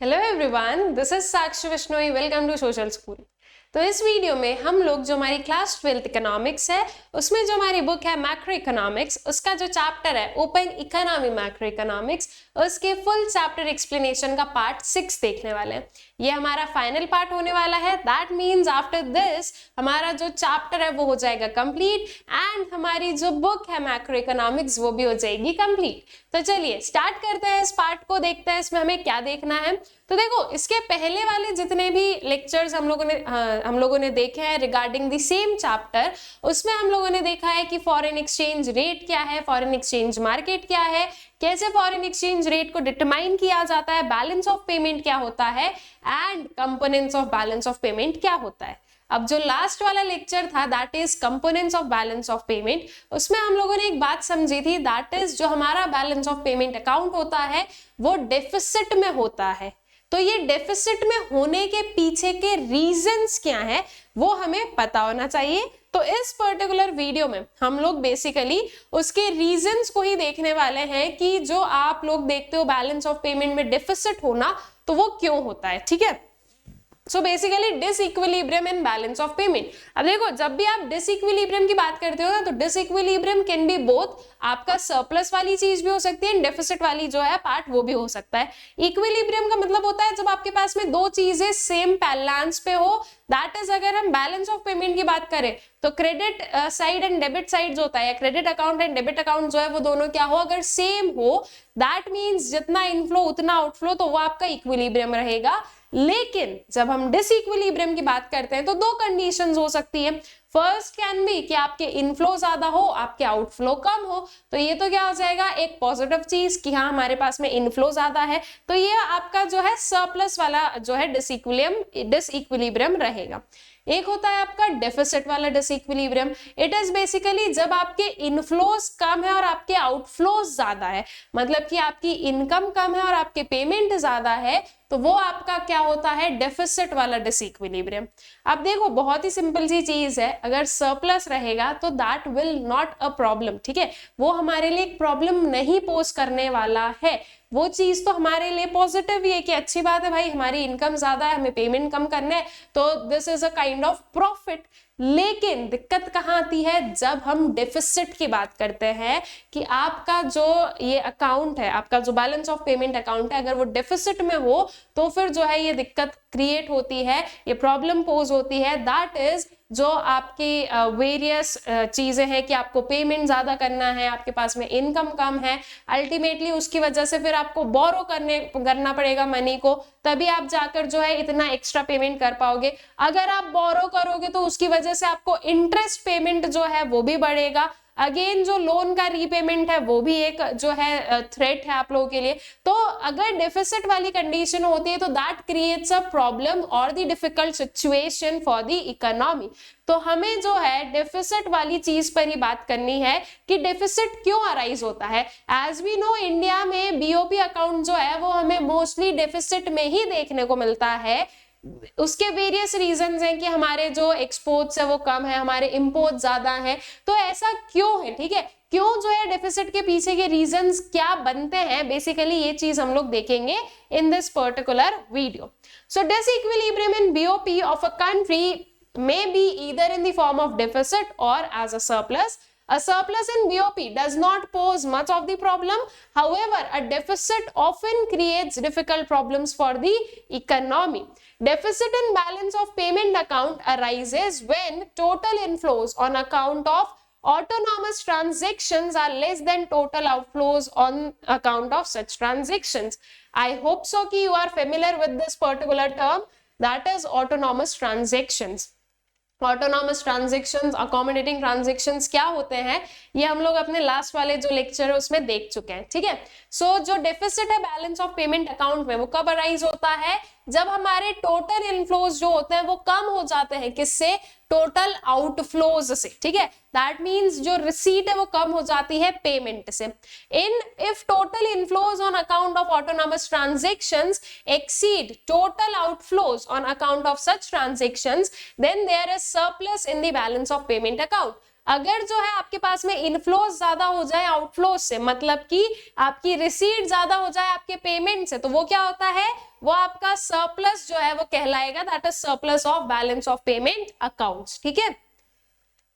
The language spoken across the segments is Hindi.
Hello everyone, this is Sakshi Vishnoi. Welcome to social school. तो इस वीडियो में हम लोग जो हमारी क्लास 12th इकोनॉमिक्स है उसमें जो हमारी बुक है मैक्रो इकोनॉमिक्स, उसका जो चैप्टर है ओपन इकोनॉमी मैक्रो इकोनॉमिक्स, उसके फुल चैप्टर एक्सप्लेनेशन का पार्ट 6 देखने वाले हैं। ये हमारा फाइनल पार्ट होने वाला है। दैट मीन्स आफ्टर दिस हमारा जो चैप्टर है वो हो जाएगा कंप्लीट एंड हमारी जो बुक है मैक्रो इकोनॉमिक्स वो भी हो जाएगी कंप्लीट। तो चलिए स्टार्ट करते हैं इस पार्ट को, देखते हैं इसमें हमें क्या देखना है। तो देखो, इसके पहले वाले जितने भी लेक्चर्स हम लोगों ने देखे हैं रिगार्डिंग द सेम चैप्टर, उसमें हम लोगों ने देखा है कि फॉरेन एक्सचेंज रेट क्या है, फॉरेन एक्सचेंज मार्केट क्या है, कैसे फॉरेन एक्सचेंज रेट को डिटरमाइन किया जाता है, बैलेंस ऑफ पेमेंट क्या होता है and components of balance of payment क्या होता है। अब जो लास्ट वाला लेक्चर था that is components of balance of payment, उसमें हम लोगों ने एक बात समझी थी, दैट इज जो हमारा बैलेंस ऑफ पेमेंट अकाउंट होता है वो डेफिसिट में होता है। तो ये डेफिसिट में होने के पीछे के रीजंस क्या हैं वो हमें पता होना चाहिए। तो इस पर्टिकुलर वीडियो में हम लोग बेसिकली उसके रीजंस को ही देखने वाले हैं कि जो आप लोग देखते हो बैलेंस ऑफ पेमेंट में डेफिसिट होना तो वो क्यों होता है। ठीक है, so basically disequilibrium in balance of payment. अब देखो, जब भी आप डिसइक्विलिब्रियम की बात करते हो ना तो डिसइक्विलिब्रियम कैन बी बोथ, आपका सरप्लस वाली चीज भी हो सकती है, डेफिसिट वाली जो है पार्ट वो भी हो सकता है। इक्विलिब्रियम का मतलब होता है जब आपके पास में दो चीजें सेम बैलेंस पे हो। दैट इज, अगर हम बैलेंस ऑफ पेमेंट की बात करें तो credit side and debit side जो होता है, credit account and debit account जो है वो दोनों क्या हो, अगर सेम हो, दैट मीन्स जितना इनफ्लो उतना आउटफ्लो, तो वो आपका इक्विलिब्रियम रहेगा। लेकिन जब हम डिसइक्विलिब्रियम की बात करते हैं तो दो कंडीशंस हो सकती है। फर्स्ट कैन बी कि आपके इनफ्लो ज्यादा हो, आपके आउटफ्लो कम हो। तो ये तो क्या हो जाएगा, एक पॉजिटिव चीज कि हाँ हमारे पास में इनफ्लो ज्यादा है, तो ये आपका जो है सरप्लस वाला जो है डिसइक्विलिब्रियम रहेगा। एक होता है आपका डेफिसिट वाला डिसइक्विलिब्रियम। इट इज बेसिकली जब आपके इनफ्लोज कम है और आपके आउटफ्लोज ज्यादा है, मतलब कि आपकी इनकम कम है और आपके पेमेंट ज्यादा है, तो वो आपका क्या होता है, डेफिसिट वाला डिसइक्विलिब्रियम। अब देखो, बहुत ही सिंपल सी चीज है, अगर सरप्लस रहेगा तो that will not a problem. ठीक है, वो हमारे लिए एक प्रॉब्लम नहीं पोज करने वाला है। वो चीज तो हमारे लिए पॉजिटिव ही है कि अच्छी बात है भाई, हमारी इनकम ज्यादा है, हमें पेमेंट कम करना है, तो this is a kind of profit. लेकिन दिक्कत कहाँ आती है, जब हम डेफिसिट की बात करते हैं कि आपका जो ये अकाउंट है, आपका जो बैलेंस ऑफ पेमेंट अकाउंट है, अगर वो डेफिसिट में हो तो फिर जो है ये दिक्कत क्रिएट होती है, ये प्रॉब्लम पोज होती है। दैट इज जो आपकी वेरियस चीजें हैं कि आपको पेमेंट ज्यादा करना है, आपके पास में इनकम कम है, अल्टीमेटली उसकी वजह से फिर आपको बोरो करना पड़ेगा मनी को, तभी आप जाकर जो है इतना एक्स्ट्रा पेमेंट कर पाओगे। अगर आप बोरो करोगे तो उसकी वजह से आपको इंटरेस्ट पेमेंट जो है वो भी बढ़ेगा। अगेन जो लोन का रीपेमेंट है वो भी एक जो है थ्रेट है आप लोगों के लिए। तो अगर डेफिसिट वाली कंडीशन होती है तो दैट क्रिएट्स अ प्रॉब्लम और the difficult situation for the economy. तो हमें जो है डेफिसिट वाली चीज पर ही बात करनी है कि डेफिसिट क्यों अराइज होता है। एज वी नो, इंडिया में बीओपी अकाउंट जो है वो हमें मोस्टली डेफिसिट में ही देखने को मिलता है। उसके वेरियस रीजंस हैं कि हमारे जो एक्सपोर्ट्स है वो कम है, हमारे इंपोर्ट ज्यादा है। तो ऐसा क्यों है, ठीक है, क्यों जो है डेफिसिट के पीछे के रीजंस क्या बनते हैं, बेसिकली ये चीज हम लोग देखेंगे in this particular video. So disequilibrium in BOP of a country may be either in the form of deficit or as a surplus. A surplus in BOP does not pose much of the problem. However, a deficit often creates difficult problems for the economy. Deficit in balance of payment account arises when total inflows on account of autonomous transactions are less than total outflows on account of such transactions. I hope so कि you are familiar with this particular term, that is autonomous transactions. Autonomous transactions, accommodating transactions क्या होते हैं ये हम लोग अपने लास्ट वाले जो लेक्चर है उसमें देख चुके हैं। ठीक है, सो जो डेफिसिट है बैलेंस ऑफ पेमेंट अकाउंट में वो कब अराइज होता है, जब हमारे टोटल इनफ्लोज जो होते हैं वो कम हो जाते हैं, किससे, टोटल आउटफ्लोज से। ठीक है, दैट मींस जो रिसीट है वो कम हो जाती है पेमेंट से। If total inflows on account of autonomous transactions exceed total outflows on account of such transactions, then there is surplus in the balance of payment account. अगर जो है आपके पास में इनफ्लो ज्यादा हो जाए आउटफ्लो से, मतलब कि आपकी रिसीट ज्यादा हो जाए आपके पेमेंट से, तो वो क्या होता है, वो आपका सरप्लस जो है वो कहलाएगा, that is surplus of balance of payment accounts, ठीक है।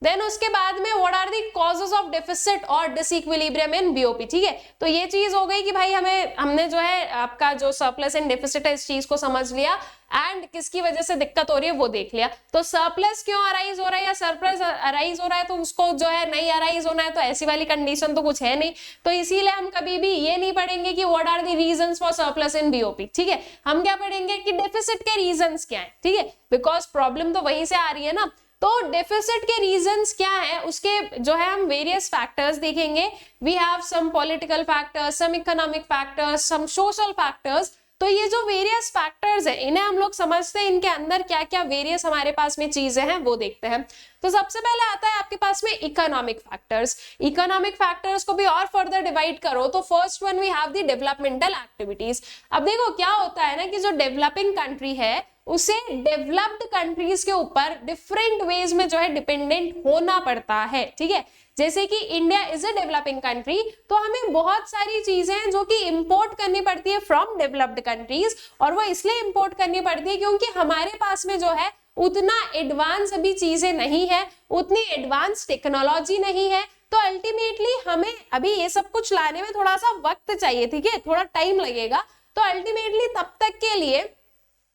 देन उसके बाद में what are the causes of deficit और डिसइक्विलिब्रियम इन बीओपी, ठीक है। तो ये चीज हो गई कि भाई हमने जो है आपका जो सरप्लस एंड डेफिसिट है इस चीज को समझ लिया, एंड किसकी वजह से दिक्कत हो रही है वो देख लिया। तो सरप्लस क्यों अराइज हो रहा है या सरप्लस अराइज हो रहा है, तो उसको जो है नहीं अराइज होना है, तो ऐसी वाली कंडीशन तो कुछ है नहीं, तो इसीलिए हम कभी भी ये नहीं पढ़ेंगे कि what are the reasons for surplus in BOP, ठीक है। हम क्या पढ़ेंगे कि डेफिसिट के रीजंस क्या है, ठीक है, बिकॉज प्रॉब्लम तो वहीं से आ रही है ना। तो डेफिसिट के रीजंस क्या है, उसके जो है हम वेरियस फैक्टर्स देखेंगे। We have some political factors, some economic factors, some social factors. तो ये जो वेरियस फैक्टर्स है इन्हें हम लोग समझते हैं, इनके अंदर क्या क्या वेरियस हमारे पास में चीजें हैं वो देखते हैं। तो सबसे पहले आता है आपके पास में इकोनॉमिक फैक्टर्स। इकोनॉमिक फैक्टर्स को भी और फर्दर डिवाइड करो तो first one we have the developmental activities. अब देखो क्या होता है ना कि जो डेवलपिंग कंट्री है उसे डेवलप्ड कंट्रीज के ऊपर डिफरेंट वेज में जो है डिपेंडेंट होना पड़ता है, ठीक है। जैसे कि India is a developing country, तो हमें बहुत सारी चीजें हैं जो कि इंपोर्ट करनी पड़ती है फ्रॉम डेवलप्ड कंट्रीज, और वो इसलिए इंपोर्ट करनी पड़ती है क्योंकि हमारे पास में जो है उतना एडवांस अभी चीजें नहीं है, उतनी एडवांस टेक्नोलॉजी नहीं है। तो अल्टीमेटली हमें अभी ये सब कुछ लाने में थोड़ा सा वक्त चाहिए, ठीक है, थोड़ा टाइम लगेगा। तो अल्टीमेटली तब तक के लिए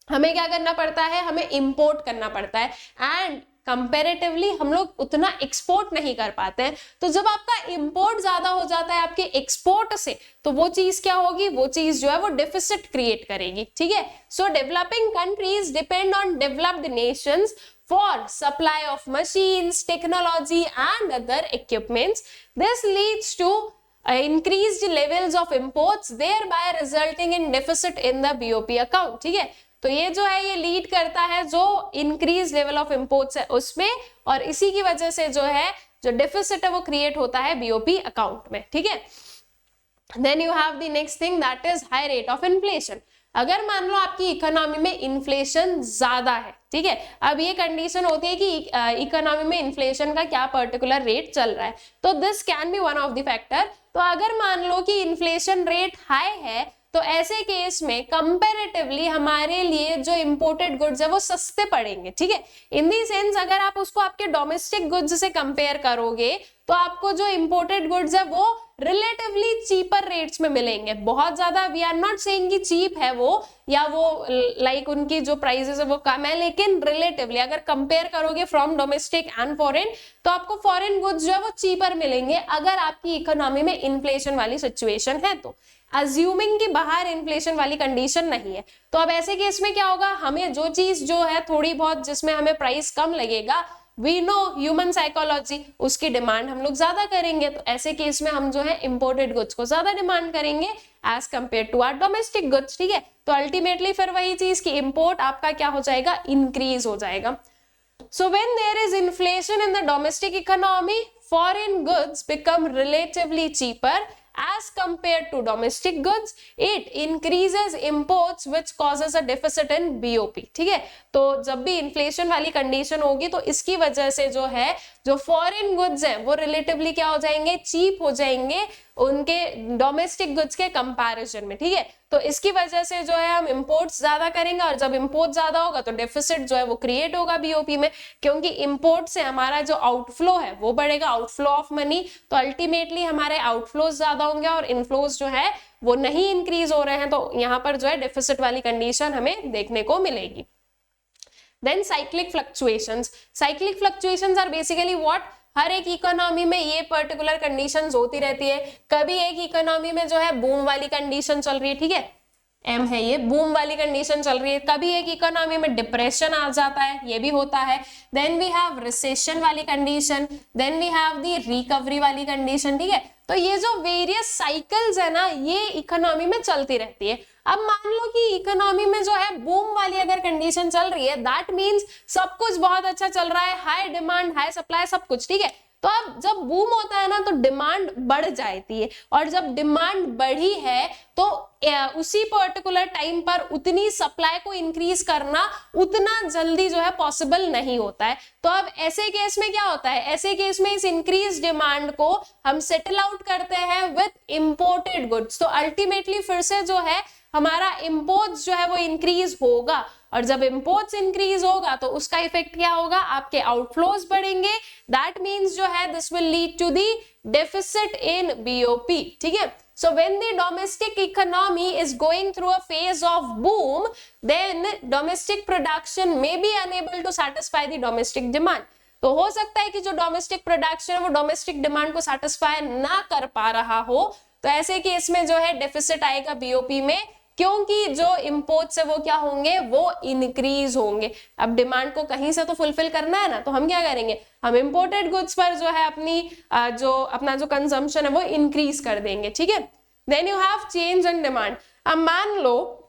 हमें क्या करना पड़ता है, हमें इंपोर्ट करना पड़ता है, एंड कंपैरेटिवली हम लोग उतना एक्सपोर्ट नहीं कर पाते हैं। तो जब आपका इंपोर्ट ज्यादा हो जाता है आपके एक्सपोर्ट से, तो वो चीज क्या होगी, वो चीज जो है वो डेफिसिट क्रिएट करेगी, ठीक है। So developing countries depend on developed nations for supply of machines, technology and other equipments. This leads to increased levels of imports, thereby resulting in deficit in the BOP account, ठीक है। तो ये जो है ये लीड करता है जो इंक्रीज लेवल ऑफ इंपोर्ट्स है उसमें, और इसी की वजह से जो है जो डेफिसिट है वो क्रिएट होता है बीओपी अकाउंट में, ठीक है। Then you have the next thing that is high rate of inflation. अगर मान लो आपकी इकोनॉमी में इन्फ्लेशन ज्यादा है, ठीक है, अब ये कंडीशन होती है कि इकोनॉमी में इन्फ्लेशन का क्या पर्टिकुलर रेट चल रहा है, तो this can be one of the factor. तो अगर मान लो कि इन्फ्लेशन रेट हाई है तो ऐसे केस में कंपैरेटिवली हमारे लिए जो इंपोर्टेड गुड्स है वो सस्ते पड़ेंगे, ठीक है। इन दी सेंस अगर आप उसको आपके डोमेस्टिक गुड्स से कंपेयर करोगे तो आपको जो इंपोर्टेड गुड्स है वो रिलेटिवली चीपर रेट्स में मिलेंगे। बहुत ज्यादा वी आर नॉट सेइंग कि चीप है वो, या वो लाइक उनकी जो प्राइसेस है वो कम है, लेकिन रिलेटिवली अगर कंपेयर करोगे फ्रॉम डोमेस्टिक एंड फॉरेन तो आपको फॉरेन गुड्स जो है वो चीपर मिलेंगे अगर आपकी इकोनॉमी में इन्फ्लेशन वाली सिचुएशन है तो, अज्यूमिंग कि बाहर इन्फ्लेशन वाली कंडीशन नहीं है। तो अब ऐसे केस में क्या होगा, हमें जो चीज जो है थोड़ी बहुत जिसमें हमें प्राइस कम लगेगा, वी नो ह्यूमन साइकोलॉजी, उसकी डिमांड हम लोग ज्यादा करेंगे। तो ऐसे केस में हम जो है इंपोर्टेड गुड्स को ज्यादा डिमांड करेंगे as compare to our domestic goods, ठीक है। तो अल्टीमेटली फिर वही चीज कि इंपोर्ट आपका क्या हो जाएगा, इंक्रीज हो जाएगा। So when there is inflation in the domestic economy, foreign goods become relatively cheaper as compared to domestic goods. It increases imports which causes a deficit in BOP, ठीक है। तो जब भी इन्फ्लेशन वाली कंडीशन होगी तो इसकी वजह से जो है जो फॉरेन गुड्स हैं वो रिलेटिवली क्या हो जाएंगे, चीप हो जाएंगे उनके डोमेस्टिक गुड्स के कंपैरिजन में, ठीक है। तो इसकी वजह से जो है हम इंपोर्ट्स ज्यादा करेंगे, और जब इंपोर्ट ज्यादा होगा तो डेफिसिट जो है वो क्रिएट होगा बीओपी में, क्योंकि इंपोर्ट से हमारा जो आउटफ्लो है वो बढ़ेगा, आउटफ्लो ऑफ मनी। तो अल्टीमेटली हमारे आउटफ्लोज ज्यादा होंगे और इनफ्लोज जो है वो नहीं इंक्रीज हो रहे हैं, तो यहाँ पर जो है डेफिसिट वाली कंडीशन हमें देखने को मिलेगी। Then cyclic fluctuations. Cyclic fluctuations are basically what, हर एक इकोनॉमी में ये पर्टिकुलर कंडीशंस होती रहती है। कभी एक इकोनॉमी में जो है बूम वाली कंडीशन चल रही है, ठीक है, एम है ये, बूम वाली कंडीशन चल रही है। कभी एक इकोनॉमी में डिप्रेशन आ जाता है, ये भी होता है। देन वी हैव रिसेशन वाली condition, then we have the recovery वाली कंडीशन, ठीक है। तो ये जो वेरियस साइकिल्स है ना ये इकोनॉमी में चलती रहती है। अब मान लो कि इकोनॉमी में जो है बूम वाली अगर कंडीशन चल रही है, दैट मीन्स सब कुछ बहुत अच्छा चल रहा है, हाई डिमांड हाई सप्लाई सब कुछ, ठीक है। तो अब जब बूम होता है ना तो डिमांड बढ़ जाती है, और जब डिमांड बढ़ी है तो उसी पर्टिकुलर टाइम पर उतनी सप्लाई को इंक्रीज करना उतना जल्दी जो है पॉसिबल नहीं होता है। तो अब ऐसे केस में क्या होता है, ऐसे केस में इस इंक्रीज डिमांड को हम सेटल आउट करते हैं विद इंपोर्टेड गुड्स। तो अल्टीमेटली फिर से जो है हमारा इंपोर्ट्स जो है वो इंक्रीज होगा, और जब इंपोर्ट्स इंक्रीज होगा तो उसका इफेक्ट क्या होगा, आपके आउटफ्लोज बढ़ेंगे। दैट मीन्स जो है this will lead to the deficit in BOP, ठीक है। So when the domestic economy is going through a phase of boom, then domestic production may be unable to satisfy the domestic demand. तो हो सकता है कि जो डोमेस्टिक प्रोडक्शन है वो डोमेस्टिक डिमांड को सेटिस्फाई ना कर पा रहा हो, तो ऐसे केस में जो है डेफिसिट आएगा बीओपी में, क्योंकि जो इंपोर्ट्स है वो क्या होंगे, वो इंक्रीज होंगे। अब डिमांड को कहीं से तो फुलफिल करना है ना, तो हम क्या करेंगे, हम इंपोर्टेड गुड्स पर जो है अपना जो कंजम्पशन है वो इंक्रीज कर देंगे, ठीक है। Then you have change in demand. अब मान लो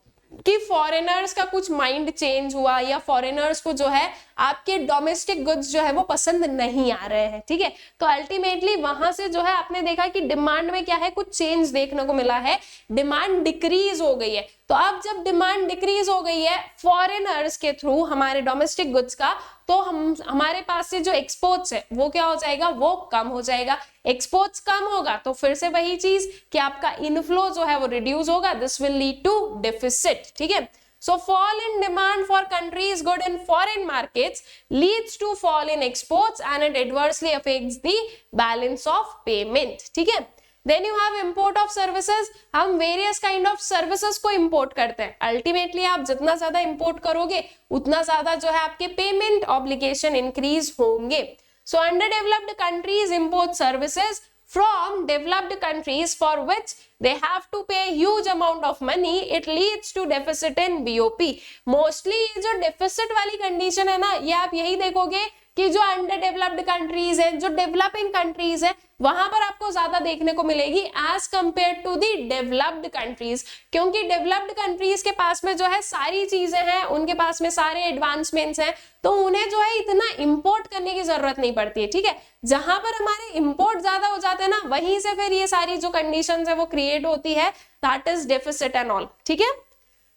कि फॉरेनर्स का कुछ माइंड चेंज हुआ, या फॉरेनर्स को जो है आपके डोमेस्टिक गुड्स जो है वो पसंद नहीं आ रहे हैं, ठीक है। तो अल्टीमेटली वहां से जो है आपने देखा कि डिमांड में क्या है, कुछ चेंज देखने को मिला है, डिमांड डिक्रीज हो गई है। तो अब जब डिमांड डिक्रीज हो गई है फॉरेनर्स के थ्रू हमारे डोमेस्टिक गुड्स का, तो हमारे पास से जो एक्सपोर्ट्स है वो क्या हो जाएगा, वो कम हो जाएगा। एक्सपोर्ट्स कम होगा तो फिर से वही चीज कि आपका इनफ्लो जो है वो रिड्यूस होगा, this will lead to deficit, ठीक है। So fall in demand for countries good in foreign markets leads to fall in exports and it adversely affects the balance of payment, ठीक है। Then you have import of services। हम various kind of services को import करते हैं। Ultimately आप जितना ज्यादा import करोगे उतना ज्यादा जो है आपके payment obligation increase होंगे। So underdeveloped countries import services from developed countries for which they have to pay huge amount of money, it leads to deficit in BOP। Mostly जो डेफिसिट वाली कंडीशन है ना, ये आप यही देखोगे कि जो अंडर डेवलप्ड कंट्रीज है, जो डेवलपिंग कंट्रीज है, वहां पर आपको ज्यादा देखने को मिलेगी as compare to the developed countries. क्योंकि डेवलप्ड कंट्रीज के पास में जो है सारी चीजें हैं, उनके पास में सारे एडवांसमेंट्स हैं, तो उन्हें जो है इतना इंपोर्ट करने की जरूरत नहीं पड़ती है, ठीक है। जहां पर हमारे इंपोर्ट ज्यादा हो जाते हैं ना, वहीं से फिर ये सारी जो कंडीशंस है वो क्रिएट होती है, that is deficit and all, ठीक है।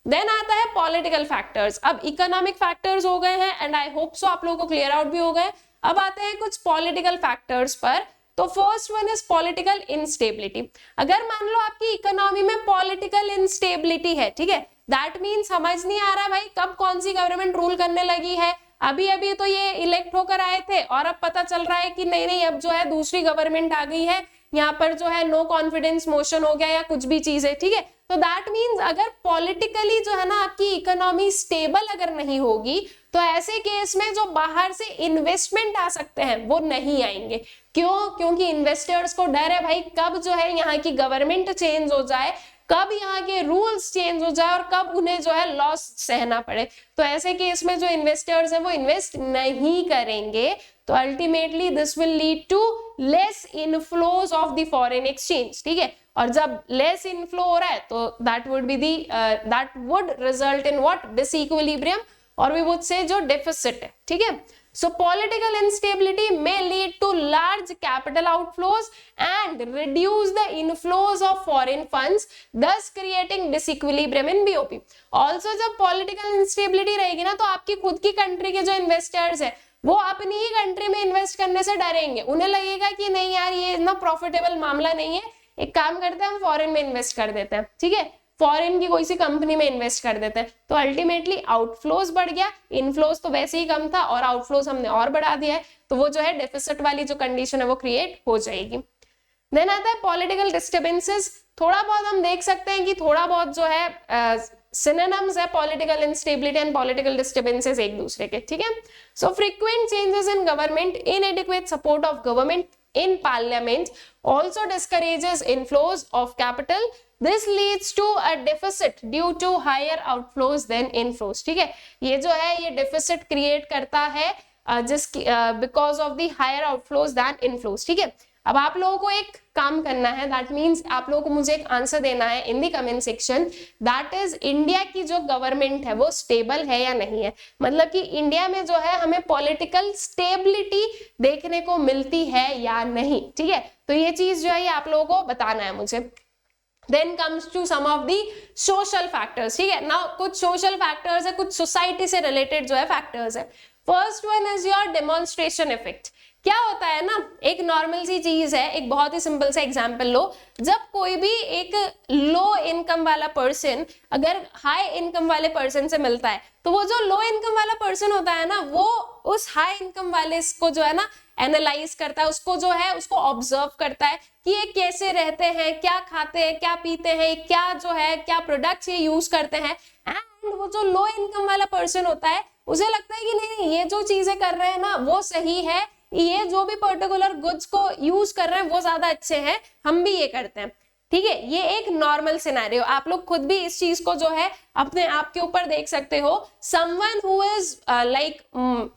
देन आता है पॉलिटिकल फैक्टर्स। अब इकोनॉमिक फैक्टर्स हो गए हैं एंड आई होप सो आप लोगों को क्लियर आउट भी हो गए। अब आते हैं कुछ पॉलिटिकल फैक्टर्स पर। तो first one is political instability. अगर मान लो आपकी इकोनॉमी में पॉलिटिकल इंस्टेबिलिटी है, ठीक है, दैट मीन्स समझ नहीं आ रहा भाई कब कौन सी गवर्नमेंट रूल करने लगी है। अभी अभी तो ये इलेक्ट होकर आए थे और अब पता चल रहा है कि नहीं नहीं अब जो है दूसरी गवर्नमेंट आ गई है, यहाँ पर जो है नो कॉन्फिडेंस मोशन हो गया या कुछ भी चीज है, ठीक है। तो दैट मीन्स अगर पॉलिटिकली जो है ना आपकी इकोनॉमी स्टेबल अगर नहीं होगी, तो ऐसे केस में जो बाहर से इन्वेस्टमेंट आ सकते हैं वो नहीं आएंगे। क्यों? क्योंकि इन्वेस्टर्स को डर है भाई कब जो है यहाँ की गवर्नमेंट चेंज हो जाए, कब यहाँ के रूल्स चेंज हो जाए और कब उन्हें जो है लॉस सहना पड़े। तो ऐसे केस में जो इन्वेस्टर्स हैं वो इन्वेस्ट नहीं करेंगे। तो ultimately this will lead to less inflows of the foreign exchange, ठीक है। और जब लेस इनफ्लो हो रहा है तो that would result in what, disequilibrium, और वी वुड से जो डेफिसिट है, ठीक है। So political instability may lead to large capital outflows and reduce the inflows of foreign funds, thus creating disequilibrium in BOP. Also जब political instability रहेगी ना, तो आपकी खुद की कंट्री के जो इन्वेस्टर्स है वो अपनी ही कंट्री में इन्वेस्ट करने से डरेंगे। उन्हें लगेगा कि नहीं यार ये इतना प्रॉफिटेबल मामला नहीं है, एक काम करते हैं हम फॉरेन में इन्वेस्ट कर देते हैं, ठीक है, फॉरेन की कोई सी कंपनी में इन्वेस्ट कर देते हैं। तो अल्टीमेटली आउटफ्लोज बढ़ गया, इनफ्लोज तो वैसे ही कम था और आउटफ्लोज हमने और बढ़ा दिया है, तो वो जो है डेफिसिट वाली जो कंडीशन है वो क्रिएट हो जाएगी। देन आता है पॉलिटिकल डिस्टर्बेंसेस। थोड़ा बहुत हम देख सकते हैं कि थोड़ा बहुत जो है सिनोनिम्स है political instability and political disturbances एक दूसरे के, ठीक है। So frequent changes in government, inadequate support of government in parliament also discourages inflows of capital. This leads to a deficit due to higher outflows than inflows, ठीक है। ये जो है ये deficit create करता है because of the higher outflows than inflows, ठीक है। अब आप लोगों को एक काम करना है, दैट मीन्स आप लोगों को मुझे एक आंसर देना है in the comment section, that is India की जो गवर्नमेंट है वो स्टेबल है या नहीं है। मतलब कि इंडिया में जो है हमें पॉलिटिकल स्टेबिलिटी देखने को मिलती है या नहीं, ठीक है। तो ये चीज जो है ये आप लोगों को बताना है मुझे। Then comes to some of the social factors, ठीक है ना। कुछ सोशल फैक्टर्स है, कुछ सोसाइटी से रिलेटेड जो है फैक्टर्स है। First one is your demonstration effect. क्या होता है ना, एक नॉर्मल सी चीज है, एक बहुत ही सिंपल सा एग्जांपल लो। जब कोई भी एक लो इनकम वाला पर्सन अगर हाई इनकम वाले पर्सन से मिलता है, तो वो जो लो इनकम वाला पर्सन होता है ना, वो उस हाई इनकम वाले को जो है ना एनालाइज करता है, उसको जो है उसको ऑब्जर्व करता है कि ये कैसे रहते हैं, क्या खाते हैं, क्या पीते हैं, क्या जो है क्या प्रोडक्ट्स ये यूज करते हैं। एंड वो जो लो इनकम वाला पर्सन होता है, उसे लगता है कि नहीं ये जो चीजें कर रहे हैं ना वो सही है, ये जो भी पर्टिकुलर गुड्स को यूज कर रहे हैं वो ज्यादा अच्छे हैं, हम भी ये करते हैं, ठीक है। ये एक नॉर्मल सिनेरियो, आप लोग खुद भी इस चीज को जो है अपने आप के ऊपर देख सकते हो। Someone who is like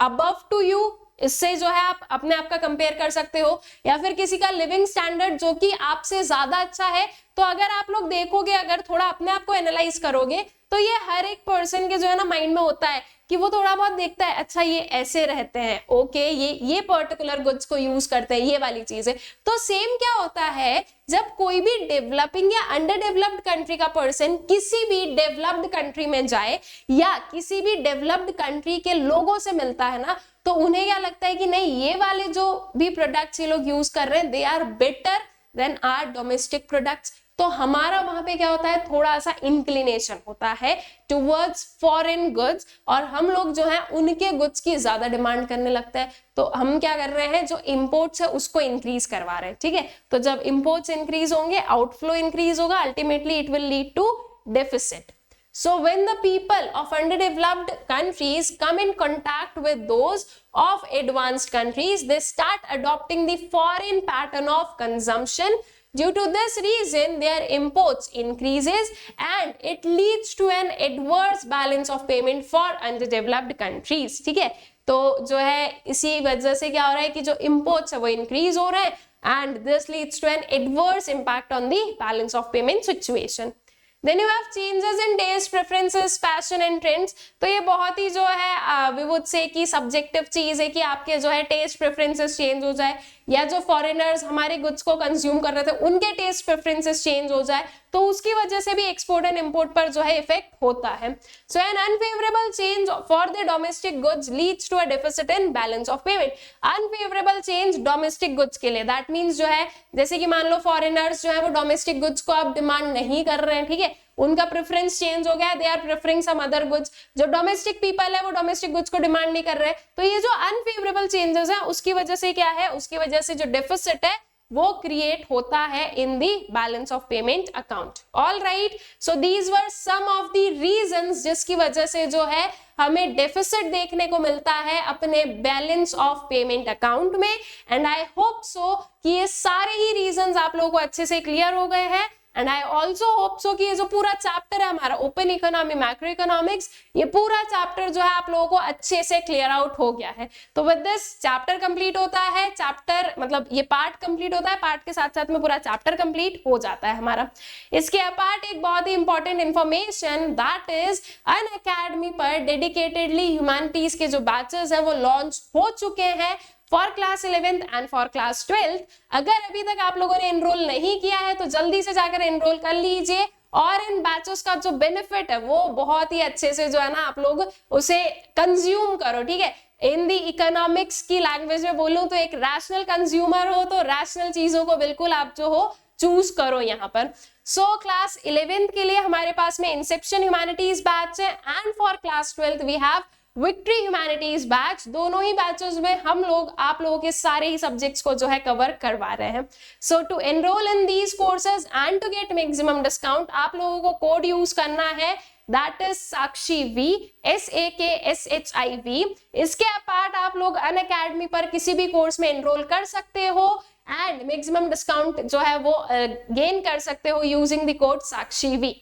above to you, इससे जो है आप अपने आप का कंपेयर कर सकते हो, या फिर किसी का लिविंग स्टैंडर्ड जो कि आपसे ज्यादा अच्छा है। तो अगर आप लोग देखोगे, अगर थोड़ा अपने आप को एनालाइज करोगे, तो ये हर एक पर्सन के जो है ना माइंड में होता है कि वो थोड़ा बहुत देखता है, अच्छा ये ऐसे रहते हैं, ओके ये पर्टिकुलर गुड्स को यूज करते हैं, ये वाली चीज है। तो सेम क्या होता है, जब कोई भी डेवलपिंग या अंडर डेवलप्ड कंट्री का पर्सन किसी भी डेवलप्ड कंट्री में जाए या किसी भी डेवलप्ड कंट्री के लोगों से मिलता है ना, तो उन्हें क्या लगता है कि नहीं ये वाले जो भी प्रोडक्ट्स ये लोग यूज कर रहे हैं, they are better than our domestic products. तो हमारा वहां पे क्या होता है, थोड़ा सा इंक्लिनेशन होता है टुवर्ड्स फॉरेन गुड्स, और हम लोग जो है उनके गुड्स की ज्यादा डिमांड करने लगते हैं। तो हम क्या कर रहे हैं, जो इंपोर्ट्स है उसको इंक्रीज करवा रहे हैं, ठीक है। तो जब इंपोर्ट्स इंक्रीज होंगे, आउटफ्लो इंक्रीज होगा, ultimately it will lead to deficit. So when the people of underdeveloped countries come in contact with those of advanced countries, they start adopting the foreign pattern of consumption. Due to this reason, their imports increases and it leads to an adverse balance of payment for underdeveloped countries. ठीक है, तो जो है इसी वजह से क्या हो रहा है कि जो imports है वो increase हो रहे हैं, and this leads to an adverse impact on the balance of payment situation. Then you have changes in taste preferences, fashion and trends. तो ये बहुत ही जो है we would say कि subjective चीज है कि आपके जो है taste preferences change हो जाए, या जो फॉरेनर्स हमारे गुड्स को कंज्यूम कर रहे थे उनके टेस्ट प्रेफरेंसेस चेंज हो जाए, तो उसकी वजह से भी एक्सपोर्ट एंड इंपोर्ट पर जो है इफेक्ट होता है। So an unfavourable change for the domestic goods leads to a deficit in balance of payment. Unfavourable change domestic goods के लिए, दैट मींस जो है जैसे कि मान लो फॉरेनर्स जो है वो डोमेस्टिक गुड्स को अब डिमांड नहीं कर रहे हैं, ठीक है, उनका प्रेफरेंस चेंज हो गया, they are preferring some other goods. जो डोमेस्टिक पीपल है वो डोमेस्टिक गुड्स को डिमांड नहीं कर रहे, तो ये जो अनफेवरेबल चेंजेस है उसकी वजह से क्या है, उसकी वजह से जो डेफिसिट है वो क्रिएट होता है in the balance of payment account. All right, so these were some of the reasons जिसकी वजह से जो है हमें डेफिसिट देखने को मिलता है अपने बैलेंस ऑफ पेमेंट अकाउंट में। एंड आई होप सो कि ये सारे ही रीजंस आप लोगों को अच्छे से क्लियर हो गए हैं। And I also hope so कि ये जो पूरा चैप्टर है हमारा ओपन इकोनॉमी मैक्रो इकोनॉमिक्स, ये पूरा चैप्टर जो है आप लोगों को अच्छे से क्लियर आउट हो गया है। तो विद दिस चैप्टर कंप्लीट होता है, चैप्टर मतलब ये पार्ट कंप्लीट होता है, पार्ट के साथ साथ में पूरा चैप्टर कंप्लीट हो जाता है हमारा। इसके अपार्ट एक बहुत ही important information, that is Unacademy पर डेडिकेटेडली ह्यूमैनिटीज के जो बैचेस है वो लॉन्च हो चुके हैं for class 11th and for class 12th। अगर अभी तक आप लोगों ने एनरोल नहीं किया है तो जल्दी से जाकर एनरोल कर लीजिए, और इन बैचेस का जो बेनिफिट है वो बहुत ही अच्छे से जो है ना आप लोग उसे कंज्यूम करो, ठीक है। इन दी इकोनॉमिक्स की लैंग्वेज में बोलूं तो एक रैशनल कंज्यूमर हो तो रैशनल चीजों को बिल्कुल आप जो हो चूज करो यहाँ पर। सो क्लास 11th के लिए हमारे पास में इंसेप्शन ह्यूमैनिटीज बैच है, and for class 12th we have victory humanities batch. दोनों ही बैचेस में हम लोग आप लोगों के सारे ही सब्जेक्ट्स को जो है कवर करवा रहे हैं। So to enrol in these courses and to get maximum discount आप लोगों को कोड यूज करना है, that is Sakshi V, SAKSHIV। इसके अपार्ट आप लोग अनअकैडमी पर किसी भी कोर्स में एनरोल कर सकते हो एंड मैक्सिमम डिस्काउंट जो है वो गेन कर सकते हो using the code Sakshi V.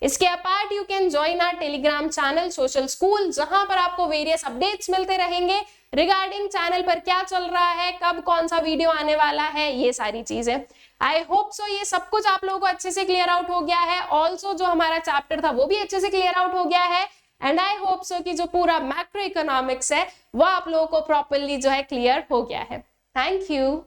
इसके apart you can join our Telegram channel social school, जहां पर आपको वेरियस अपडेट्स मिलते रहेंगे रिगार्डिंग चैनल पर क्या चल रहा है, कब कौन सा वीडियो आने वाला है, ये सारी चीजें। आई होप सो ये सब कुछ आप लोगों को अच्छे से क्लियर आउट हो गया है। ऑल्सो जो हमारा चैप्टर था वो भी अच्छे से क्लियर आउट हो गया है, एंड आई होप सो कि जो पूरा मैक्रो इकोनॉमिक्स है वो आप लोगों को प्रॉपरली जो है क्लियर हो गया है। Thank you.